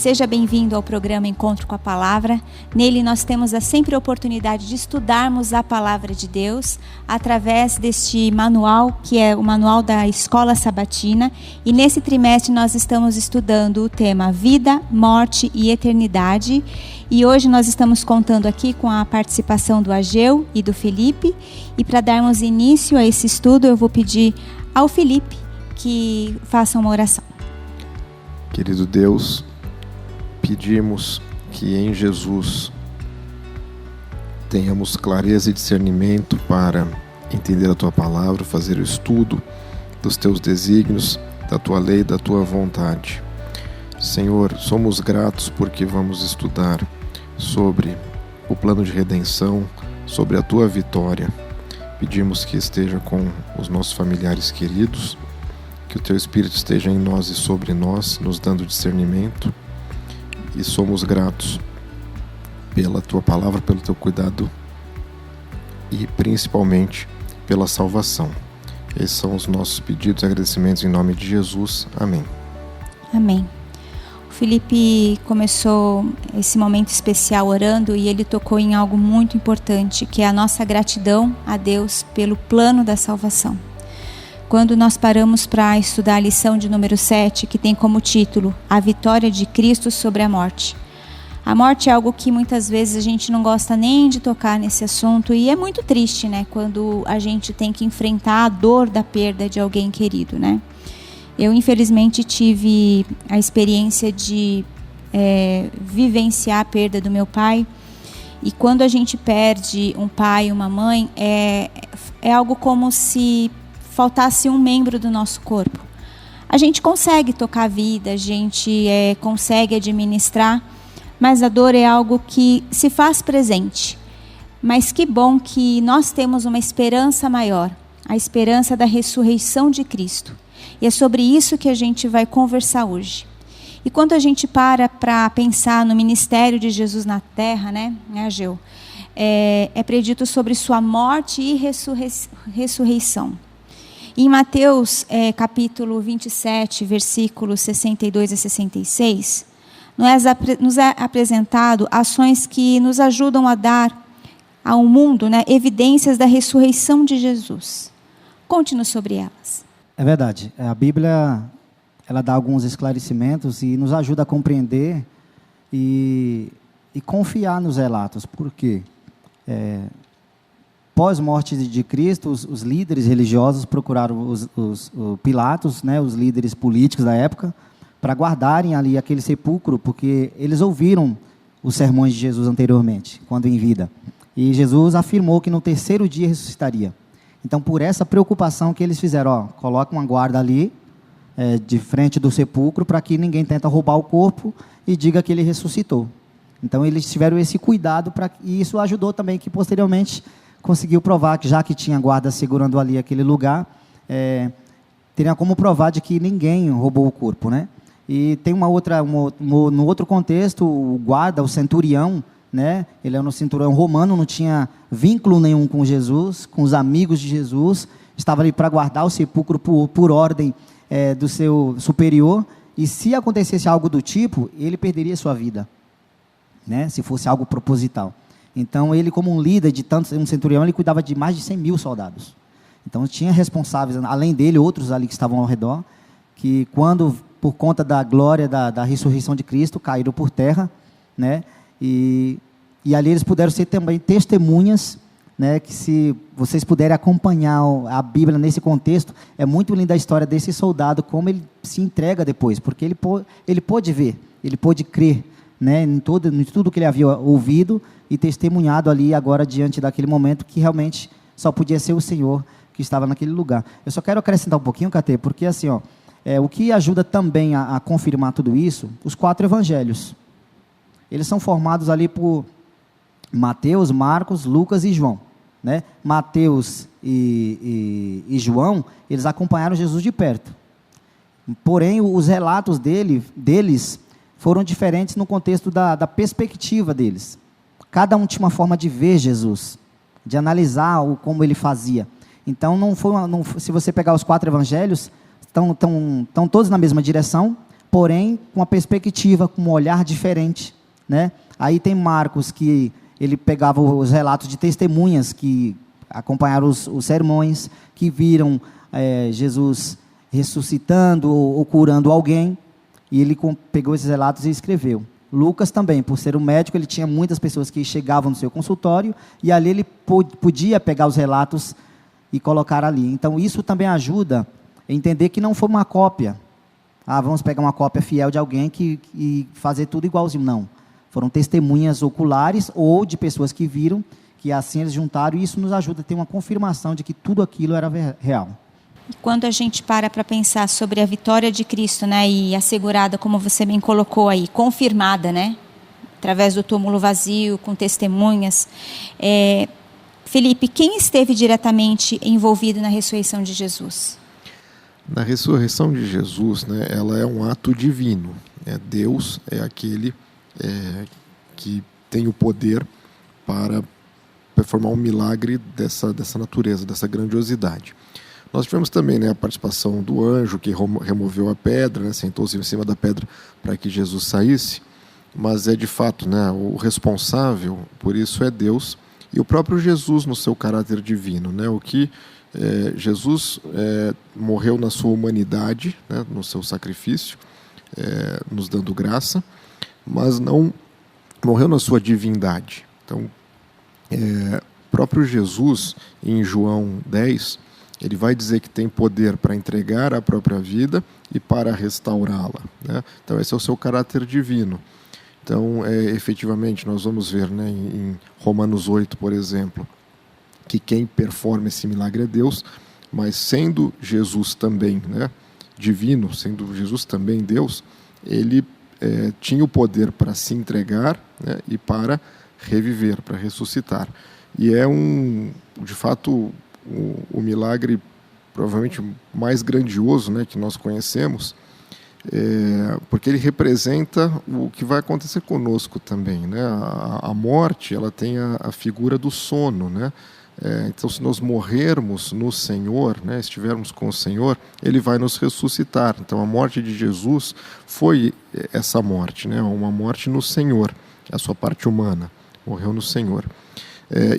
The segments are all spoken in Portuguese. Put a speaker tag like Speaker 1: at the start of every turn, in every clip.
Speaker 1: Seja bem-vindo ao programa Encontro com a Palavra. Nele nós temos sempre a oportunidade de estudarmos a Palavra de Deus através deste manual, que é o manual da Escola Sabatina. E nesse trimestre nós estamos estudando o tema Vida, Morte e Eternidade. E hoje nós estamos contando aqui com a participação do Ageu e do Felipe. E para darmos início a esse estudo, eu vou pedir ao Felipe que faça uma oração.
Speaker 2: Querido Deus, pedimos que em Jesus tenhamos clareza e discernimento para entender a Tua Palavra, fazer o estudo dos Teus desígnios, da Tua lei, da Tua vontade. Senhor, somos gratos porque vamos estudar sobre o plano de redenção, sobre a Tua vitória. Pedimos que esteja com os nossos familiares queridos, que o Teu Espírito esteja em nós e sobre nós, nos dando discernimento. E somos gratos pela Tua Palavra, pelo Teu cuidado e principalmente pela salvação. Esses são os nossos pedidos e agradecimentos em nome de Jesus. Amém.
Speaker 1: Amém. O Felipe começou esse momento especial orando e ele tocou em algo muito importante, que é a nossa gratidão a Deus pelo plano da salvação. Quando nós paramos para estudar a lição de número 7, que tem como título A Vitória de Cristo sobre a Morte. A morte é algo que muitas vezes a gente não gosta nem de tocar nesse assunto e é muito triste, né? Quando a gente tem que enfrentar a dor da perda de alguém querido, né? Eu, infelizmente, tive a experiência de vivenciar a perda do meu pai. E quando a gente perde um pai, uma mãe, é algo como se faltasse um membro do nosso corpo. A gente consegue tocar a vida, a gente consegue administrar, mas a dor é algo que se faz presente. Mas que bom que nós temos uma esperança maior, a esperança da ressurreição de Cristo. E é sobre isso que a gente vai conversar hoje. E quando a gente para pensar no ministério de Jesus na terra, né, Ageu? É predito sobre sua morte e ressurreição. Em Mateus, capítulo 27, versículos 62 a 66, nos é apresentado ações que nos ajudam a dar ao mundo, né, evidências da ressurreição de Jesus. Conte-nos sobre elas.
Speaker 3: É verdade. A Bíblia, ela dá alguns esclarecimentos e nos ajuda a compreender e confiar nos relatos. Por quê? Pós-morte de Cristo, os líderes religiosos procuraram os Pilatos, né, os líderes políticos da época, para guardarem ali aquele sepulcro, porque eles ouviram os sermões de Jesus anteriormente, quando em vida. E Jesus afirmou que no terceiro dia ressuscitaria. Então, por essa preocupação que eles fizeram, coloca uma guarda ali, de frente do sepulcro, para que ninguém tente roubar o corpo e diga que ele ressuscitou. Então, eles tiveram esse cuidado, e isso ajudou também que, posteriormente, conseguiu provar que, já que tinha guarda segurando ali aquele lugar, teria como provar de que ninguém roubou o corpo, né? E tem no outro contexto, o guarda, o centurião, né? Ele era um centurião romano, não tinha vínculo nenhum com Jesus, com os amigos de Jesus, estava ali para guardar o sepulcro por ordem do seu superior, e se acontecesse algo do tipo, ele perderia sua vida, né? Se fosse algo proposital. Então, ele, como um líder de tantos, um centurião, ele cuidava de mais de 100 mil soldados. Então, tinha responsáveis, além dele, outros ali que estavam ao redor, que quando, por conta da glória da ressurreição de Cristo, caíram por terra, né? E ali eles puderam ser também testemunhas, né? Que se vocês puderem acompanhar a Bíblia nesse contexto, é muito linda a história desse soldado, como ele se entrega depois, porque ele pôde ver, ele pôde crer, né, em tudo que ele havia ouvido e testemunhado ali agora diante daquele momento que realmente só podia ser o Senhor que estava naquele lugar. Eu só quero acrescentar um pouquinho, Catê, porque assim, o que ajuda também a confirmar tudo isso, os 4 evangelhos. Eles são formados ali por Mateus, Marcos, Lucas e João, né? Mateus e João, eles acompanharam Jesus de perto. Porém, os relatos deles foram diferentes no contexto da perspectiva deles. Cada um tinha uma forma de ver Jesus, de analisar como ele fazia. Então, se você pegar os 4 evangelhos, estão todos na mesma direção, porém com uma perspectiva, com um olhar diferente, né? Aí tem Marcos, que ele pegava os relatos de testemunhas que acompanharam os sermões, que viram Jesus ressuscitando ou curando alguém, e ele pegou esses relatos e escreveu. Lucas também, por ser um médico, ele tinha muitas pessoas que chegavam no seu consultório, e ali ele podia pegar os relatos e colocar ali. Então isso também ajuda a entender que não foi uma cópia. Vamos pegar uma cópia fiel de alguém e fazer tudo igualzinho. Não. Foram testemunhas oculares ou de pessoas que viram, que assim eles juntaram, e isso nos ajuda a ter uma confirmação de que tudo aquilo era real.
Speaker 1: E quando a gente para pensar sobre a vitória de Cristo, né, e assegurada, como você bem colocou aí, confirmada, né, através do túmulo vazio, com testemunhas, Felipe, quem esteve diretamente envolvido na ressurreição de Jesus?
Speaker 2: Na ressurreição de Jesus, né, ela é um ato divino. Deus é aquele que tem o poder para performar um milagre dessa natureza, dessa grandiosidade. Nós tivemos também, né, a participação do anjo que removeu a pedra, né, sentou-se em cima da pedra para que Jesus saísse, mas de fato, né, o responsável por isso é Deus e o próprio Jesus no seu caráter divino, né, o que Jesus morreu na sua humanidade, né, no seu sacrifício, nos dando graça, mas não morreu na sua divindade. Então, próprio Jesus, em João 10, ele vai dizer que tem poder para entregar a própria vida e para restaurá-la, né? Então, esse é o seu caráter divino. Então, efetivamente, nós vamos ver, né, em Romanos 8, por exemplo, que quem performa esse milagre é Deus, mas sendo Jesus também, né, divino, sendo Jesus também Deus, ele tinha o poder para se entregar, né, e para reviver, para ressuscitar. E de fato, o milagre provavelmente mais grandioso, né, que nós conhecemos, porque ele representa o que vai acontecer conosco também, né? A morte, ela tem a figura do sono, né? Então, se nós morrermos no Senhor, né, estivermos com o Senhor, Ele vai nos ressuscitar. Então, a morte de Jesus foi essa morte, né, uma morte no Senhor, a sua parte humana, morreu no Senhor.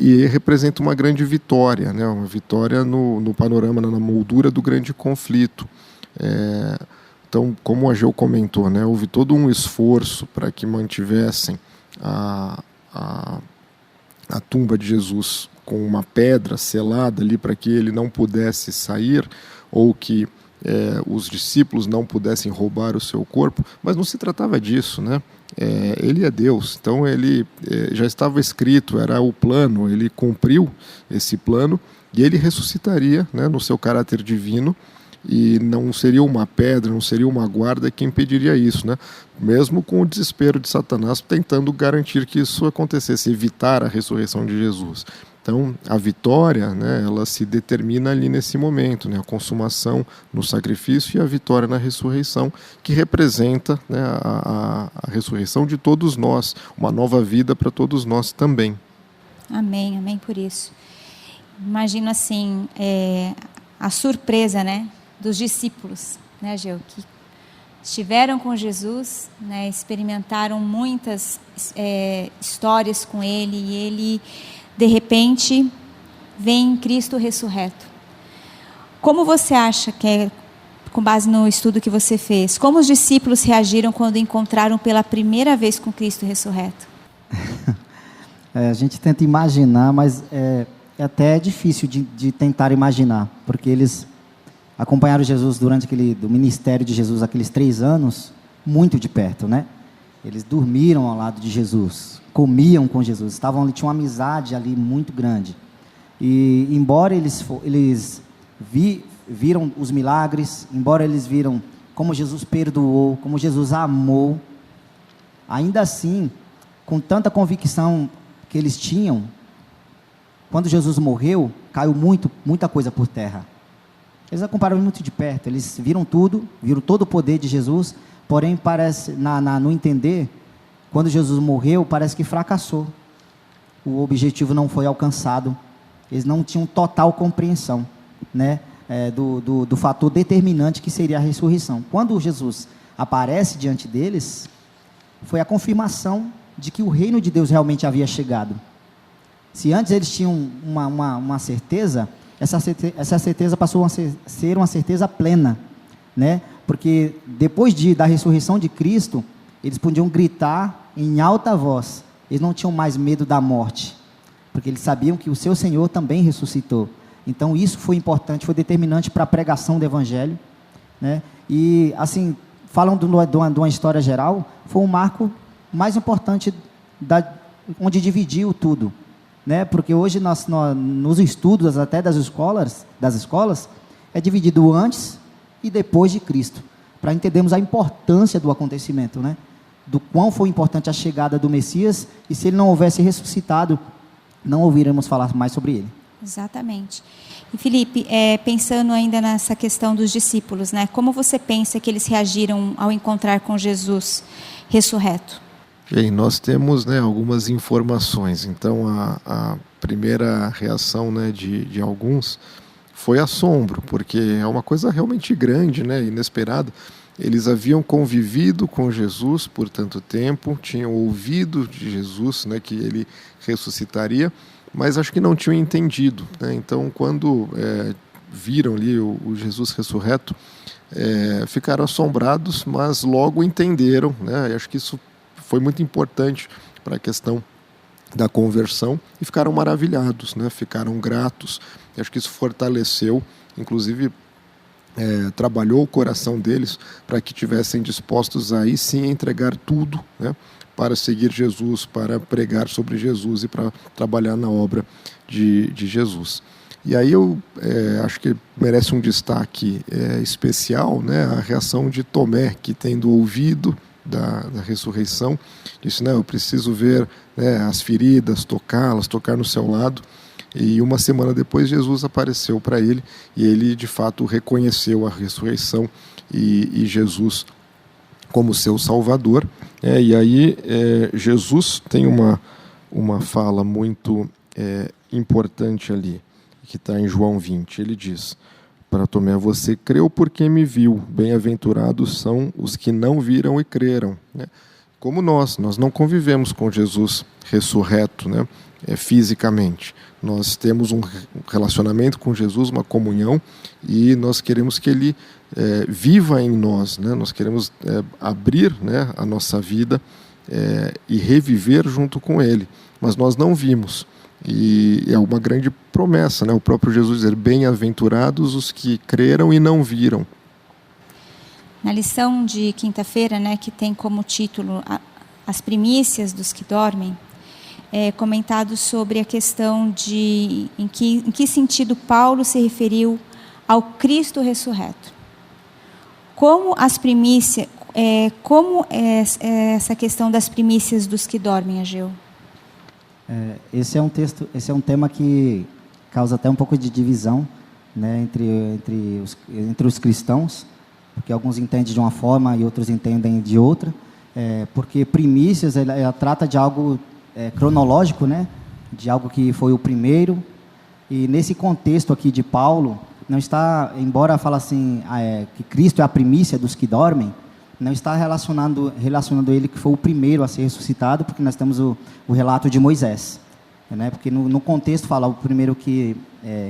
Speaker 2: E representa uma grande vitória, né, uma vitória no panorama, na moldura do grande conflito. Então, como a Ageu comentou, né, houve todo um esforço para que mantivessem a tumba de Jesus com uma pedra selada ali para que ele não pudesse sair, ou que os discípulos não pudessem roubar o seu corpo, mas não se tratava disso, né? Ele é Deus, então ele já estava escrito, era o plano, ele cumpriu esse plano e ele ressuscitaria, né, no seu caráter divino, e não seria uma pedra, não seria uma guarda que impediria isso, né? Mesmo com o desespero de Satanás tentando garantir que isso acontecesse, evitar a ressurreição de Jesus. Então, a vitória, né, ela se determina ali nesse momento, né, a consumação no sacrifício e a vitória na ressurreição, que representa, né, a ressurreição de todos nós, uma nova vida para todos nós também.
Speaker 1: Amém, amém por isso. Imagino assim, a surpresa, né, dos discípulos, né, Ageu, que estiveram com Jesus, né, experimentaram muitas histórias com Ele, e Ele, de repente, vem em Cristo ressurreto. Como você acha que com base no estudo que você fez, como os discípulos reagiram quando encontraram pela primeira vez com Cristo ressurreto?
Speaker 3: A gente tenta imaginar, mas é até difícil de tentar imaginar, porque eles acompanharam Jesus durante do ministério de Jesus, aqueles 3 anos, muito de perto, né? Eles dormiram ao lado de Jesus, comiam com Jesus, estavam ali, tinham uma amizade ali muito grande. E embora eles viram os milagres, embora eles viram como Jesus perdoou, como Jesus amou, ainda assim, com tanta convicção que eles tinham, quando Jesus morreu, caiu muita coisa por terra. Eles acompanharam muito de perto, eles viram tudo, viram todo o poder de Jesus, porém parece, no entender, quando Jesus morreu, parece que fracassou. O objetivo não foi alcançado. Eles não tinham total compreensão, né, do fator determinante que seria a ressurreição. Quando Jesus aparece diante deles, foi a confirmação de que o reino de Deus realmente havia chegado. Se antes eles tinham uma certeza, essa certeza passou a ser uma certeza plena, né? Porque depois da ressurreição de Cristo, eles podiam gritar em alta voz. Eles não tinham mais medo da morte, porque eles sabiam que o seu Senhor também ressuscitou. Então isso foi importante, foi determinante para a pregação do Evangelho, né? E assim, falando de uma história geral, foi um marco mais importante onde dividiu tudo, né? Porque hoje nos estudos até das escolas é dividido antes e depois de Cristo, para entendermos a importância do acontecimento, né? Do quão foi importante a chegada do Messias, e se ele não houvesse ressuscitado, não ouviremos falar mais sobre ele.
Speaker 1: Exatamente. E Felipe, pensando ainda nessa questão dos discípulos, né? Como você pensa que eles reagiram ao encontrar com Jesus ressurreto?
Speaker 2: Bem, nós temos, né, algumas informações. Então, a primeira reação, né, de alguns foi assombro, porque é uma coisa realmente grande, né, inesperada. Eles haviam convivido com Jesus por tanto tempo, tinham ouvido de Jesus, né, que ele ressuscitaria, mas acho que não tinham entendido, né? Então, quando viram ali o Jesus ressurreto, ficaram assombrados, mas logo entenderam, né? Acho que isso foi muito importante para a questão da conversão, e ficaram maravilhados, né? Ficaram gratos. Acho que isso fortaleceu, inclusive trabalhou o coração deles para que tivessem dispostos a aí sim entregar tudo, né? Para seguir Jesus, para pregar sobre Jesus e para trabalhar na obra de Jesus. E aí eu acho que merece um destaque especial, né? A reação de Tomé, que tendo ouvido da ressurreição, disse, eu preciso ver, né, as feridas, tocá-las, tocar no seu lado. E uma semana depois Jesus apareceu para ele, e ele de fato reconheceu a ressurreição e Jesus como seu Salvador. E aí Jesus tem uma fala muito importante ali, que está em João 20. Ele diz para Tomé: você creu porque me viu, bem-aventurados são os que não viram e creram. Como nós não convivemos com Jesus ressurreto, né, fisicamente. Nós temos um relacionamento com Jesus, uma comunhão, e nós queremos que Ele viva em nós, né? Nós queremos abrir, né, a nossa vida e reviver junto com Ele, mas nós não vimos. E é uma grande promessa, né? O próprio Jesus dizer: bem-aventurados os que creram e não viram.
Speaker 1: Na lição de quinta-feira, né, que tem como título As primícias dos que dormem, comentado sobre a questão de em que sentido Paulo se referiu ao Cristo ressurreto. Como as primícias, essa questão das primícias dos que dormem, Ageu?
Speaker 3: Esse é um tema que causa até um pouco de divisão, né, entre os cristãos, porque alguns entendem de uma forma e outros entendem de outra, porque primícias ela trata de algo cronológico, né, de algo que foi o primeiro, e nesse contexto aqui de Paulo, não está, embora fala assim, que Cristo é a primícia dos que dormem, não está relacionando ele que foi o primeiro a ser ressuscitado, porque nós temos o relato de Moisés, né? Porque no contexto fala o primeiro que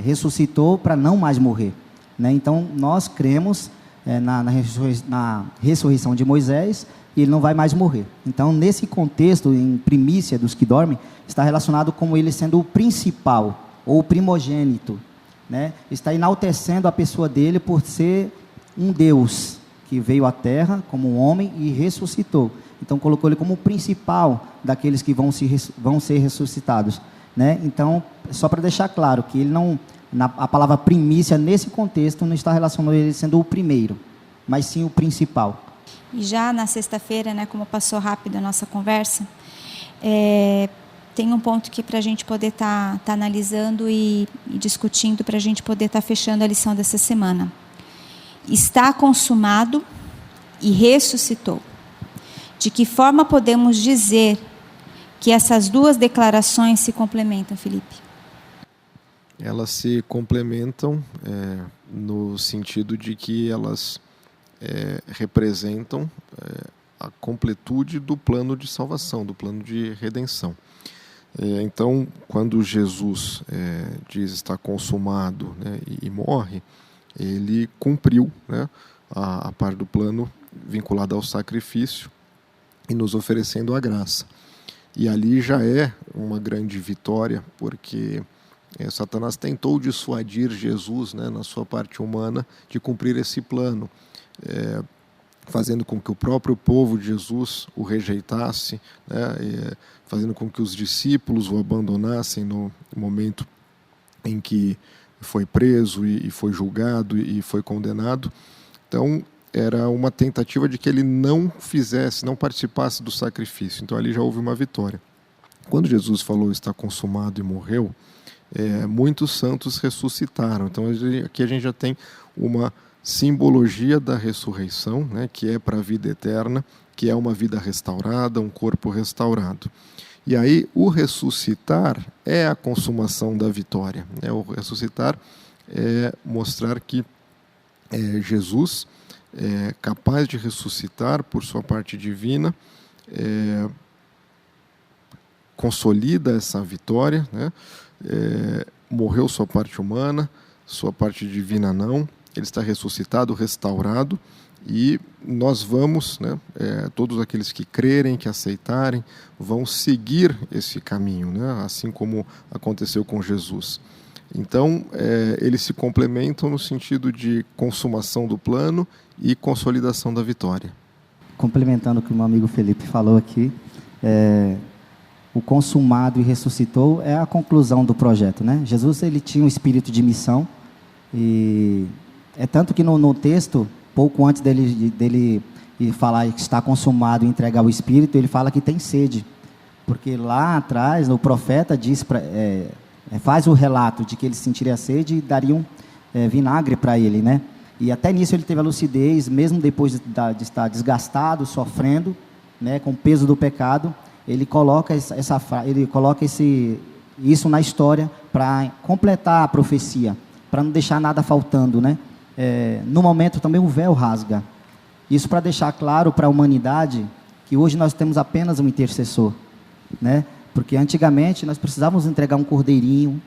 Speaker 3: ressuscitou para não mais morrer, né? Então nós cremos na ressurreição de Moisés, e ele não vai mais morrer. Então nesse contexto, em primícia dos que dormem, está relacionado com ele sendo o principal ou o primogênito, né? Está enaltecendo a pessoa dele por ser um Deus que veio à terra como um homem e ressuscitou. Então colocou ele como o principal daqueles que vão ser ressuscitados, né? Então, só para deixar claro que ele não, a palavra primícia nesse contexto não está relacionando ele sendo o primeiro, mas sim o principal.
Speaker 1: E já na sexta-feira, né, como passou rápido a nossa conversa, tem um ponto que para a gente poder estar analisando e discutindo, para a gente poder estar fechando a lição dessa semana. Está consumado e ressuscitou. De que forma podemos dizer que essas duas declarações se complementam, Felipe?
Speaker 2: Elas se complementam no sentido de que elas representam a completude do plano de salvação, do plano de redenção. Então, quando Jesus diz está consumado, né, e morre, ele cumpriu, né, a parte do plano vinculada ao sacrifício e nos oferecendo a graça. E ali já é uma grande vitória, porque Satanás tentou dissuadir Jesus, né, na sua parte humana, de cumprir esse plano, fazendo com que o próprio povo de Jesus o rejeitasse, né, fazendo com que os discípulos o abandonassem no momento em que foi preso e foi julgado e foi condenado. Então, era uma tentativa de que ele não participasse do sacrifício. Então, ali já houve uma vitória. Quando Jesus falou está consumado e morreu, muitos santos ressuscitaram. Então, aqui a gente já tem uma simbologia da ressurreição, né, que é para a vida eterna, que é uma vida restaurada, um corpo restaurado. E aí, o ressuscitar é a consumação da vitória. O ressuscitar é mostrar que Jesus é capaz de ressuscitar por sua parte divina, consolida essa vitória, né? Morreu sua parte humana, sua parte divina não, ele está ressuscitado, restaurado, e nós vamos, né, todos aqueles que crerem, que aceitarem, vão seguir esse caminho, né, assim como aconteceu com Jesus. Então, eles se complementam no sentido de consumação do plano e consolidação da vitória.
Speaker 3: Complementando o que o meu amigo Felipe falou aqui, o consumado e ressuscitou é a conclusão do projeto, né? Jesus, ele tinha um espírito de missão, e é tanto que no texto, pouco antes dele falar que está consumado e entregar o espírito, ele fala que tem sede, porque lá atrás o profeta diz faz o relato de que ele sentiria sede e dariam vinagre para ele, né? E até nisso ele teve a lucidez, mesmo depois de estar desgastado, sofrendo, né, com o peso do pecado, ele coloca isso na história para completar a profecia, para não deixar nada faltando, né? No momento também o véu rasga. Isso para deixar claro para a humanidade que hoje nós temos apenas um intercessor, né? Porque antigamente nós precisávamos entregar um cordeirinho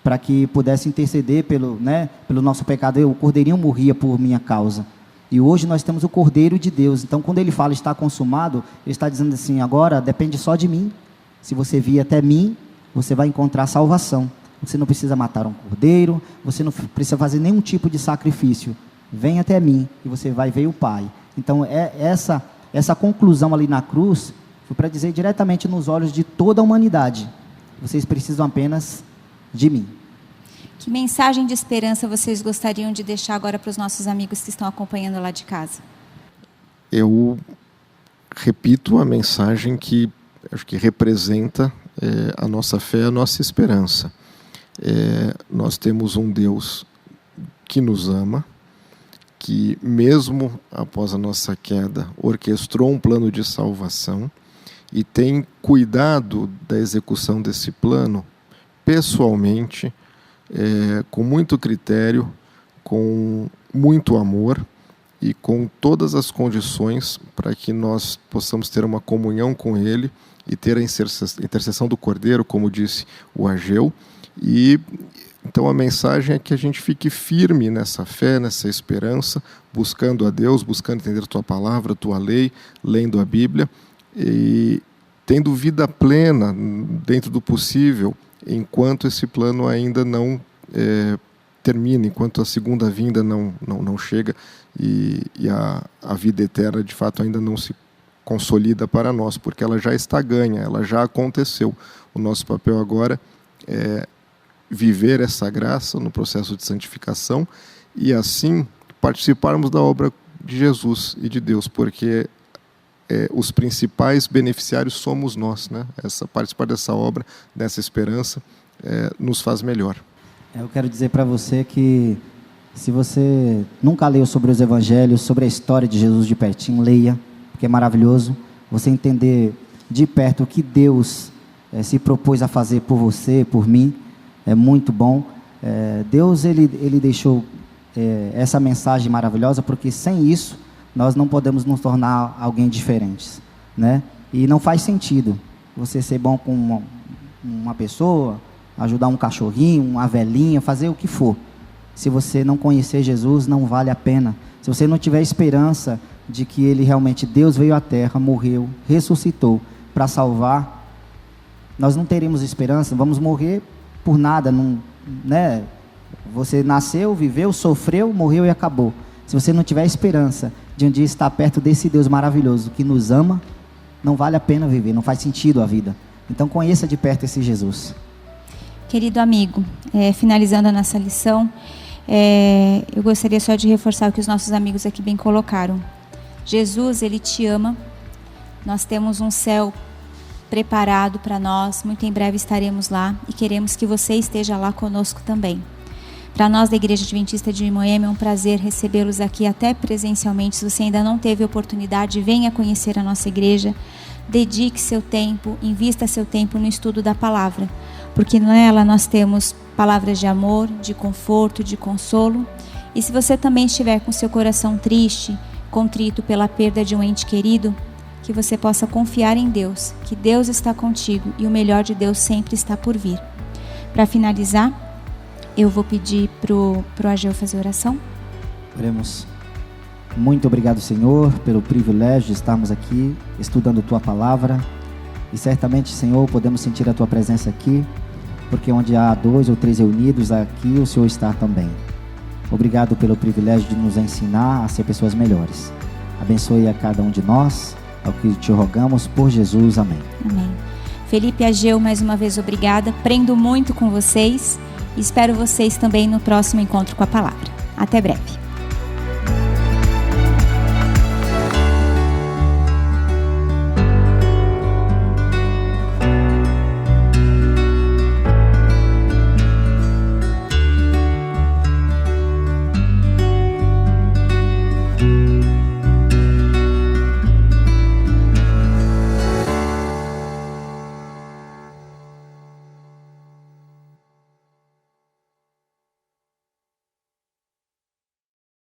Speaker 3: para que pudesse interceder pelo nosso pecado. O cordeirinho morria por minha causa. E hoje nós temos o Cordeiro de Deus. Então, quando ele fala está consumado, ele está dizendo assim, agora depende só de mim. Se você vir até mim, você vai encontrar salvação. Você não precisa matar um cordeiro, você não precisa fazer nenhum tipo de sacrifício. Vem até mim e você vai ver o Pai. Então, essa conclusão ali na cruz foi para dizer diretamente nos olhos de toda a humanidade: vocês precisam apenas de mim.
Speaker 1: Que mensagem de esperança vocês gostariam de deixar agora para os nossos amigos que estão acompanhando lá de casa?
Speaker 2: Eu repito a mensagem que acho que representa a nossa fé, a nossa esperança. Nós temos um Deus que nos ama, que mesmo após a nossa queda orquestrou um plano de salvação e tem cuidado da execução desse plano pessoalmente, com muito critério, com muito amor e com todas as condições para que nós possamos ter uma comunhão com Ele e ter a intercessão do Cordeiro, como disse o Ageu. E então a mensagem é que a gente fique firme nessa fé, nessa esperança, buscando a Deus, buscando entender a Tua palavra, a Tua lei, lendo a Bíblia e tendo vida plena dentro do possível, enquanto esse plano ainda não termina, enquanto a segunda vinda não chega e a vida eterna de fato ainda não se consolida para nós, porque ela já está ganha, ela já aconteceu. O nosso papel agora é viver essa graça no processo de santificação e assim participarmos da obra de Jesus e de Deus, porque os principais beneficiários somos nós, né? Participar dessa obra, dessa esperança, nos faz melhor.
Speaker 3: Eu quero dizer para você que, se você nunca leu sobre os evangelhos, sobre a história de Jesus de pertinho, leia, porque é maravilhoso você entender de perto o que Deus se propôs a fazer por você, por mim. É muito bom. Deus ele deixou essa mensagem maravilhosa, porque sem isso nós não podemos nos tornar alguém diferentes, né? E não faz sentido você ser bom com uma pessoa, ajudar um cachorrinho, uma velhinha, fazer o que for. Se você não conhecer Jesus, não vale a pena. Se você não tiver esperança de que Ele realmente, Deus veio à terra, morreu, ressuscitou para salvar, nós não teremos esperança, vamos morrer por nada, não, né? Você nasceu, viveu, sofreu, morreu e acabou. Se você não tiver esperança de um dia estar perto desse Deus maravilhoso que nos ama, não vale a pena viver, não faz sentido a vida. Então conheça de perto esse Jesus.
Speaker 1: Querido amigo, finalizando a nossa lição, eu gostaria só de reforçar o que os nossos amigos aqui bem colocaram. Jesus, Ele te ama, nós temos um céu preparado para nós, muito em breve estaremos lá e queremos que você esteja lá conosco também. Para nós da Igreja Adventista de Moema é um prazer recebê-los aqui até presencialmente. Se você ainda não teve oportunidade, venha conhecer a nossa igreja, dedique seu tempo, invista seu tempo no estudo da palavra, porque nela nós temos palavras de amor, de conforto, de consolo. E se você também estiver com seu coração triste, contrito pela perda de um ente querido, que você possa confiar em Deus, que Deus está contigo e o melhor de Deus sempre está por vir. Para finalizar, eu vou pedir pro Ageu fazer oração.
Speaker 3: Oremos. Muito obrigado, Senhor, pelo privilégio de estarmos aqui estudando Tua Palavra. E certamente, Senhor, podemos sentir a Tua presença aqui, porque onde há 2 ou 3 reunidos, aqui o Senhor está também. Obrigado pelo privilégio de nos ensinar a ser pessoas melhores. Abençoe a cada um de nós, é o que te rogamos por Jesus. Amém.
Speaker 1: Amém. Felipe e Ageu, mais uma vez, obrigada. Aprendo muito com vocês. Espero vocês também no próximo encontro com a palavra. Até breve.